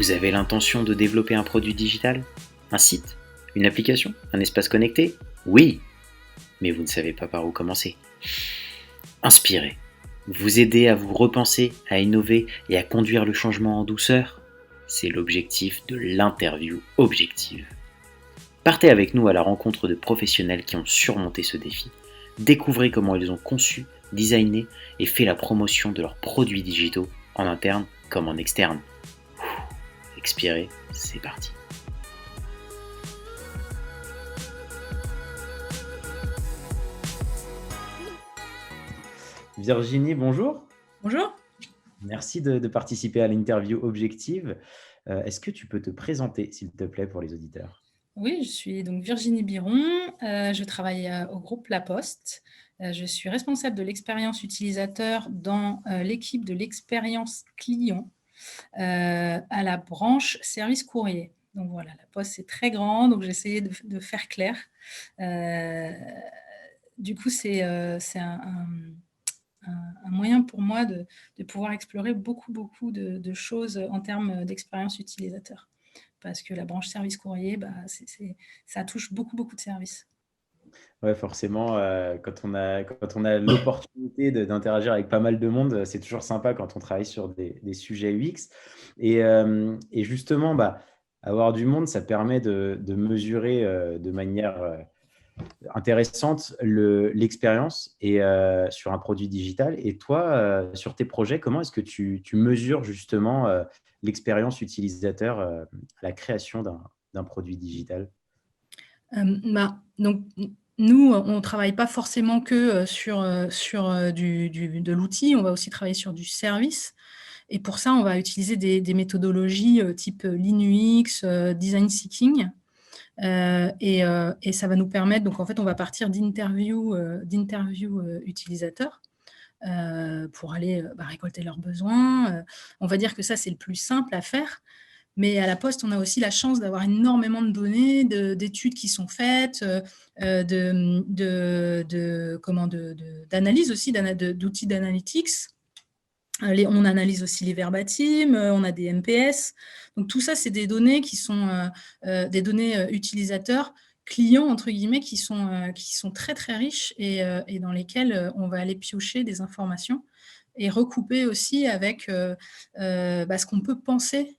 Vous avez l'intention de développer un produit digital? Un site? Une application? Un espace connecté? Oui, mais vous ne savez pas par où commencer. Inspirez. Vous aider à vous repenser, à innover et à conduire le changement en douceur? C'est l'objectif de l'interview objective. Partez avec nous à la rencontre de professionnels qui ont surmonté ce défi. Découvrez comment ils ont conçu, designé et fait la promotion de leurs produits digitaux en interne comme en externe. Expirez, c'est parti. Virginie, bonjour. Bonjour. Merci de participer à l'interview objective. Est-ce que tu peux te présenter, s'il te plaît, pour les auditeurs? Oui, je suis donc Virginie Biron, je travaille, au groupe La Poste. Je suis responsable de l'expérience utilisateur dans, l'équipe de l'expérience client, à la branche service courrier. Donc voilà, La Poste, c'est très grand, donc j'ai essayé de faire clair. Heu, du coup, c'est un moyen pour moi de pouvoir explorer beaucoup de choses en termes d'expérience utilisateur. Parce que la branche service courrier, bah, ça touche beaucoup de services. Ouais, forcément, quand on a l'opportunité d'interagir avec pas mal de monde, c'est toujours sympa quand on travaille sur des sujets UX et justement, bah, avoir du monde, ça permet de mesurer, de manière, intéressante l'expérience et sur un produit digital. Et toi, sur tes projets, comment est-ce que tu mesures justement, l'expérience utilisateur, à la création d'un produit digital? Bah, donc nous, on travaille pas forcément que, sur, du de l'outil, on va aussi travailler sur du service et pour ça, on va utiliser des méthodologies, type, Lean UX, design thinking, et ça va nous permettre donc en fait, on va partir d'interviews utilisateurs, pour aller, bah, récolter leurs besoins, on va dire que ça, c'est le plus simple à faire. Mais à la Poste, on a aussi la chance d'avoir énormément de données, d'études qui sont faites, d'analyse aussi, d'outils d'analytics. On analyse aussi les verbatims, on a des NPS. Donc tout ça, c'est des données qui sont des données utilisateurs, clients, entre guillemets, qui sont très riches et dans lesquelles on va aller piocher des informations et recouper aussi avec bah, ce qu'on peut penser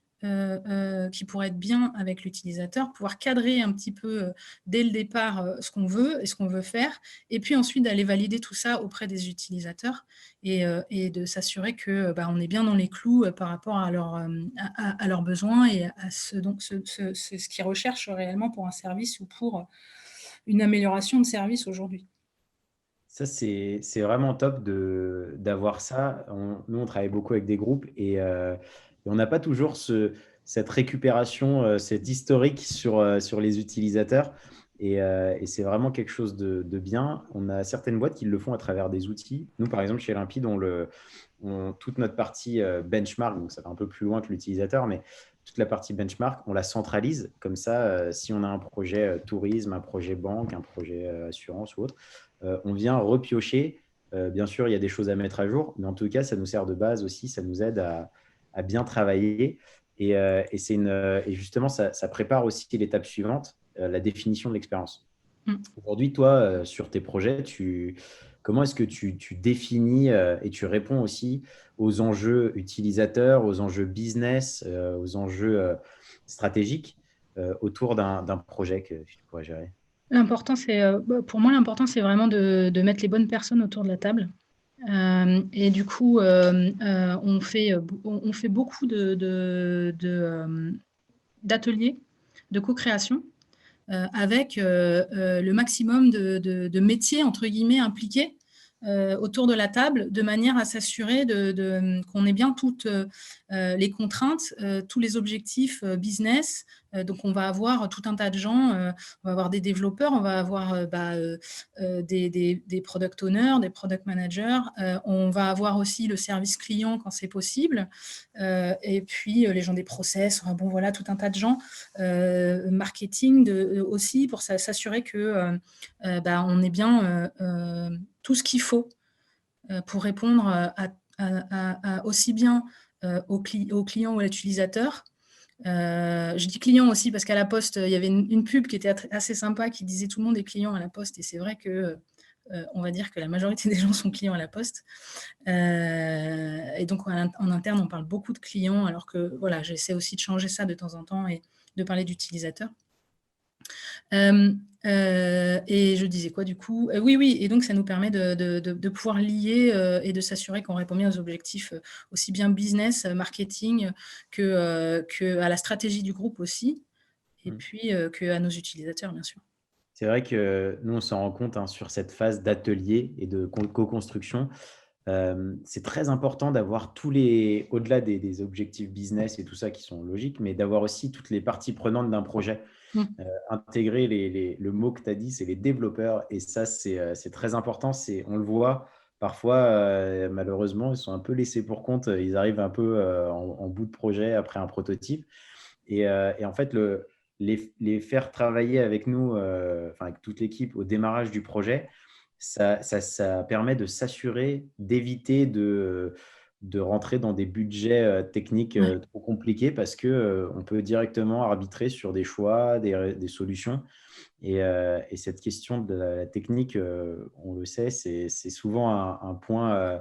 qui pourrait être bien avec l'utilisateur, pouvoir cadrer un petit peu dès le départ ce qu'on veut et ce qu'on veut faire, et puis ensuite d'aller valider tout ça auprès des utilisateurs et de s'assurer que, bah, on est bien dans les clous, par rapport à à leurs besoins et à ce qu'ils recherchent réellement pour un service ou pour une amélioration de service aujourd'hui. Ça, c'est vraiment top d'avoir ça. Nous, on travaille beaucoup avec des groupes et on n'a pas toujours cette récupération, cet historique sur les utilisateurs et c'est vraiment quelque chose de bien. On a certaines boîtes qui le font à travers des outils. Nous, par exemple, chez Limpide, toute notre partie benchmark, donc ça va un peu plus loin que l'utilisateur, mais toute la partie benchmark, on la centralise. Comme ça, si on a un projet tourisme, un projet banque, un projet assurance ou autre, on vient repiocher. Bien sûr, il y a des choses à mettre à jour, mais en tout cas, ça nous sert de base aussi, ça nous aide à bien travailler. Et justement, ça prépare aussi l'étape suivante, la définition de l'expérience. Mmh. Aujourd'hui, toi, sur tes projets, comment est-ce que tu définis et tu réponds aussi aux enjeux utilisateurs, aux enjeux business, aux enjeux stratégiques autour d'un projet que tu pourrais gérer? L'important, c'est, bah, pour moi, l'important, c'est vraiment de mettre les bonnes personnes autour de la table. Et du coup, on fait beaucoup d'ateliers de co-création, avec, le maximum de «métiers» entre guillemets impliqués, autour de la table, de manière à s'assurer qu'on ait bien toutes, les contraintes, tous les objectifs, business. Donc on va avoir tout un tas de gens, on va avoir des développeurs, on va avoir, des product owners, des product managers, on va avoir aussi le service client quand c'est possible, et puis, les gens des process, enfin bon voilà, tout un tas de gens, marketing aussi pour s'assurer que, bah, on ait bien, tout ce qu'il faut, pour répondre, à aussi bien, au client ou à l'utilisateur, Je dis client aussi parce qu'à la Poste, il y avait une pub qui était assez sympa qui disait tout le monde est client à la Poste, et c'est vrai que on va dire que la majorité des gens sont clients à la Poste. Et donc en interne, on parle beaucoup de clients, alors que voilà, j'essaie aussi de changer ça de temps en temps et de parler d'utilisateurs. Et je disais quoi du coup? Oui, et donc ça nous permet de pouvoir lier et de s'assurer qu'on répond bien aux objectifs aussi bien business, marketing que à la stratégie du groupe aussi, et puis qu'à nos utilisateurs, bien sûr. C'est vrai que nous, on s'en rend compte hein, sur cette phase d'atelier et de co-construction. C'est très important d'avoir au-delà des objectifs business et tout ça qui sont logiques, mais d'avoir aussi toutes les parties prenantes d'un projet. Intégrer le mot que tu as dit, c'est les développeurs. Et ça, c'est très important. On le voit parfois, malheureusement, ils sont un peu laissés pour compte. Ils arrivent un peu en bout de projet après un prototype. Et en fait, les faire travailler avec nous, enfin avec toute l'équipe au démarrage du projet, ça permet de s'assurer d'éviter de rentrer dans des budgets techniques Ouais. trop compliqués parce qu'on peut directement arbitrer sur des choix, des solutions. Et cette question de la technique, on le sait, c'est souvent un point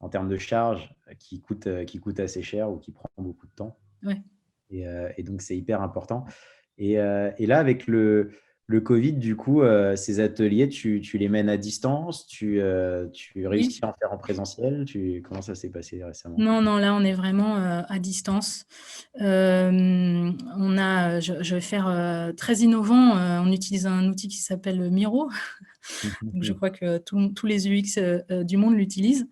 en termes de charge qui coûte assez cher ou qui prend beaucoup de temps. Ouais. Et donc, c'est hyper important. Et là, avec le Covid, du coup, ces ateliers, tu les mènes à distance, tu Oui. réussis à en faire en présentiel. Comment ça s'est passé récemment? Non, là, on est vraiment à distance. Je vais faire très innovant. On utilise un outil qui s'appelle Miro. Donc, je crois que tous les UX du monde l'utilisent.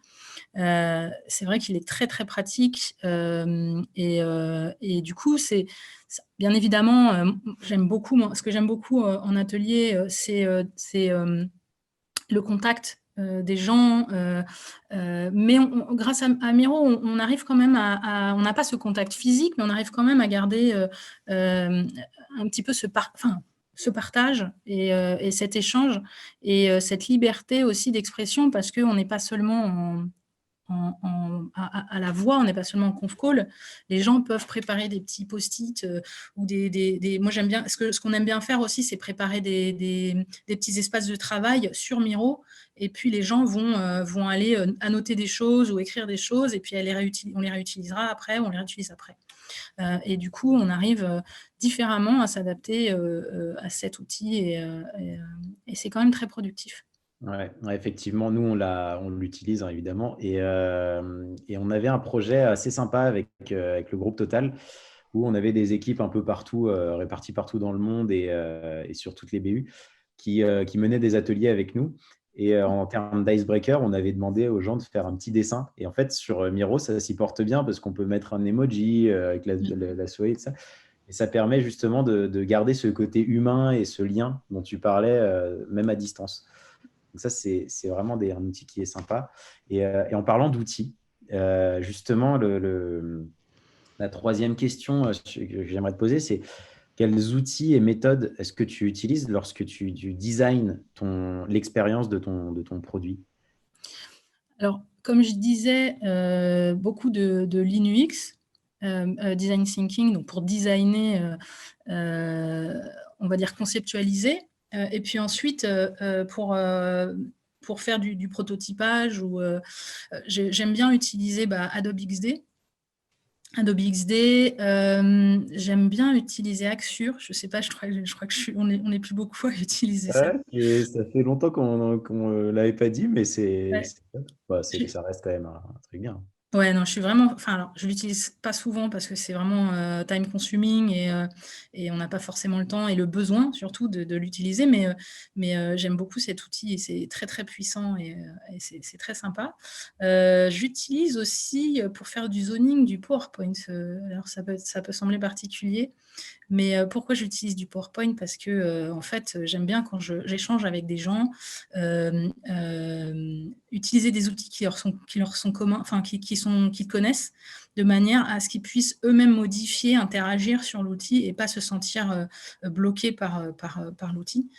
C'est vrai qu'il est très, très pratique. Et du coup, bien évidemment, ce que j'aime beaucoup en atelier, c'est le contact des gens, mais grâce à Miro, on arrive quand même on n'a pas ce contact physique, mais on arrive quand même à garder un petit peu ce partage et cet échange et cette liberté aussi d'expression, parce qu'on n'est pas seulement à la voix, on n'est pas seulement en conf call. Les gens peuvent préparer des petits post-it ou moi j'aime bien, ce qu'on aime bien faire aussi, c'est préparer des petits espaces de travail sur Miro, et puis les gens vont aller annoter des choses ou écrire des choses, et puis on les réutilisera après, on les réutilise après. Et du coup, on arrive différemment à s'adapter à cet outil, et c'est quand même très productif. Ouais, effectivement, nous, on l'utilise hein, évidemment. Et on avait un projet assez sympa avec le groupe Total où on avait des équipes un peu partout, réparties partout dans le monde et sur toutes les BU qui menaient des ateliers avec nous. Et en termes d'icebreaker, on avait demandé aux gens de faire un petit dessin. Et en fait, sur Miro, ça s'y porte bien parce qu'on peut mettre un emoji avec la souris et tout ça. Et ça permet justement de garder ce côté humain et ce lien dont tu parlais, même à distance. Donc ça, c'est vraiment un outil qui est sympa. Et en parlant d'outils, justement, la troisième question que j'aimerais te poser, c'est quels outils et méthodes est-ce que tu utilises lorsque tu designs l'expérience de ton produit? Alors, comme je disais, beaucoup de Linux, design thinking, donc pour designer, on va dire conceptualiser, et puis ensuite, pour faire du prototypage j'aime bien utiliser Adobe XD. J'aime bien utiliser Axure. Je sais pas, je crois que on est plus beaucoup à utiliser ça. Ouais, et ça fait longtemps qu'on ne l'avait pas dit, mais Ouais. ça reste quand même un truc bien. Ouais, non, je suis vraiment, enfin, alors, je l'utilise pas souvent parce que c'est vraiment time consuming, et on n'a pas forcément le temps et le besoin surtout de l'utiliser, mais j'aime beaucoup cet outil et c'est très très puissant, et c'est très sympa. J'utilise aussi pour faire du zoning du PowerPoint. Alors ça peut sembler particulier, mais pourquoi j'utilise du PowerPoint? Parce que en fait, j'aime bien quand j'échange avec des gens, utiliser des outils qui leur sont communs, enfin qu'ils connaissent, de manière à ce qu'ils puissent eux-mêmes modifier, interagir sur l'outil et pas se sentir bloqués par l'outil.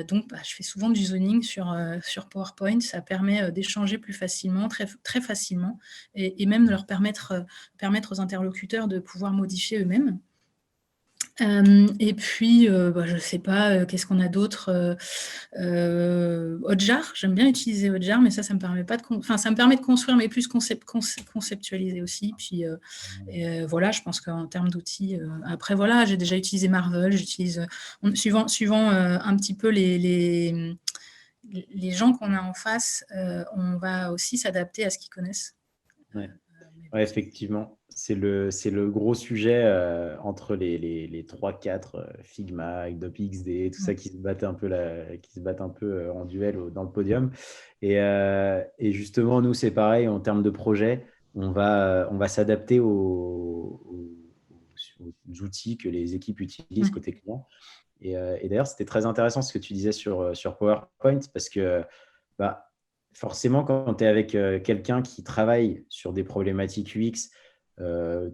Donc, je fais souvent du zoning sur PowerPoint. Ça permet d'échanger plus facilement, très, très facilement, et même de leur permettre aux interlocuteurs de pouvoir modifier eux-mêmes. Et puis, je sais pas, qu'est-ce qu'on a d'autre? Hotjar, j'aime bien utiliser Hotjar, mais ça me permet pas ça me permet de construire, mais plus conceptualiser aussi. Puis, voilà, je pense qu'en termes d'outils, après voilà, j'ai déjà utilisé Marvel, j'utilise, suivant, un petit peu les gens qu'on a en face, on va aussi s'adapter à ce qu'ils connaissent. Ouais. Mais Ouais, effectivement, c'est le gros sujet entre les 3-4 Figma, Adobe XD, tout ça qui se battent un peu, en duel dans le podium. Et justement, nous, c'est pareil en termes de projet, on va s'adapter aux outils que les équipes utilisent côté client. Et d'ailleurs, c'était très intéressant ce que tu disais sur PowerPoint parce que bah, forcément, quand tu es avec quelqu'un qui travaille sur des problématiques UX,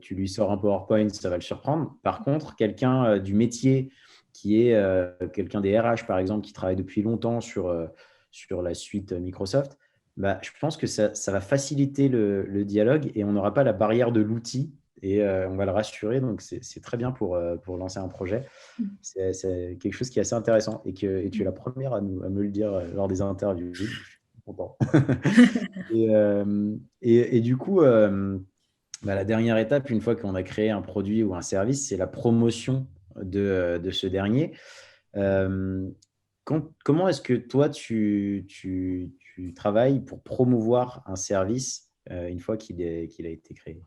tu lui sors un PowerPoint, ça va le surprendre. Par contre, quelqu'un du métier qui est quelqu'un des RH, par exemple, qui travaille depuis longtemps sur la suite Microsoft, je pense que ça va faciliter le dialogue et on n'aura pas la barrière de l'outil et on va le rassurer. Donc, c'est très bien pour lancer un projet. C'est quelque chose qui est assez intéressant et tu es la première à me le dire lors des interviews. Je suis content. Et du coup, la dernière étape, une fois qu'on a créé un produit ou un service, c'est la promotion de ce dernier. Comment est-ce que toi, tu travailles pour promouvoir un service une fois qu'il a été créé?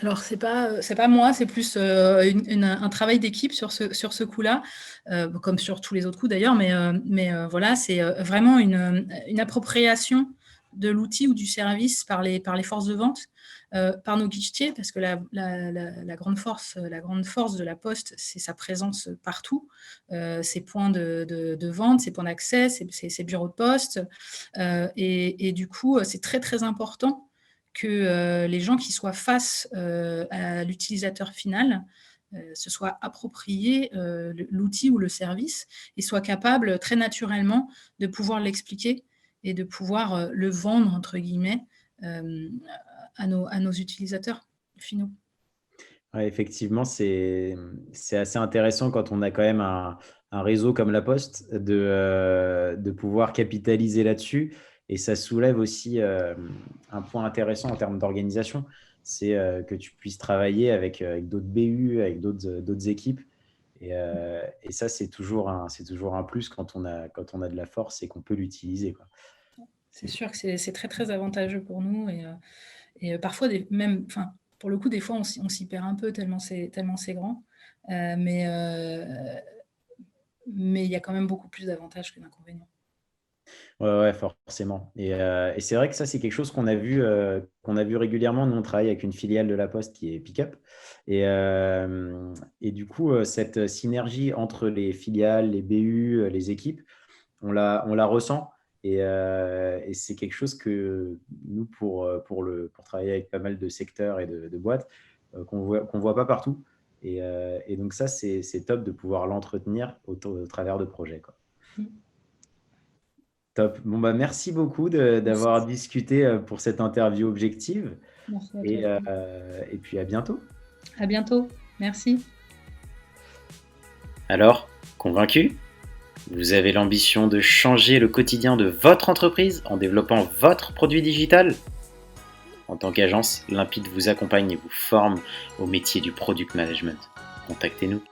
Alors c'est pas moi, c'est plus, un travail d'équipe sur ce coup-là, comme sur tous les autres coups d'ailleurs, mais voilà, c'est, vraiment une appropriation de l'outil ou du service par les forces de vente, par nos guichetiers, parce que la grande force de La Poste, c'est sa présence partout, ses points de vente, ses points d'accès, ses bureaux de poste, et du coup, c'est très, très important que les gens qui soient face à l'utilisateur final se soient appropriés l'outil ou le service et soient capables très naturellement de pouvoir l'expliquer et de pouvoir le vendre, entre guillemets, à nos utilisateurs finaux. Ouais, effectivement, c'est assez intéressant quand on a quand même un réseau comme La Poste de pouvoir capitaliser là-dessus. Et ça soulève aussi un point intéressant en termes d'organisation, c'est que tu puisses travailler avec d'autres BU, avec d'autres équipes. Et ça, c'est toujours un plus quand on a de la force et qu'on peut l'utiliser, quoi. C'est sûr que c'est très, très avantageux pour nous et parfois même, enfin, pour le coup, des fois, on s'y perd un peu tellement c'est grand. Heu, mais heu, mais il y a quand même beaucoup plus d'avantages que d'inconvénients. Ouais, ouais, forcément. Et c'est vrai que ça, c'est quelque chose qu'on a vu régulièrement. Nous, on travaille avec une filiale de La Poste qui est Pickup. Et du coup, cette synergie entre les filiales, les BU, les équipes, on la ressent. Et c'est quelque chose que nous, pour travailler avec pas mal de secteurs et de boîtes, qu'on voit pas partout. Et donc ça, c'est top de pouvoir l'entretenir au travers de projets, quoi. Mmh. Top. Bon, merci beaucoup Merci. d'avoir discuté pour cette interview objective. Merci à toi. Et puis à bientôt. À bientôt. Merci. Alors, convaincu? Vous avez l'ambition de changer le quotidien de votre entreprise en développant votre produit digital? En tant qu'agence, Limpide vous accompagne et vous forme au métier du product management. Contactez-nous.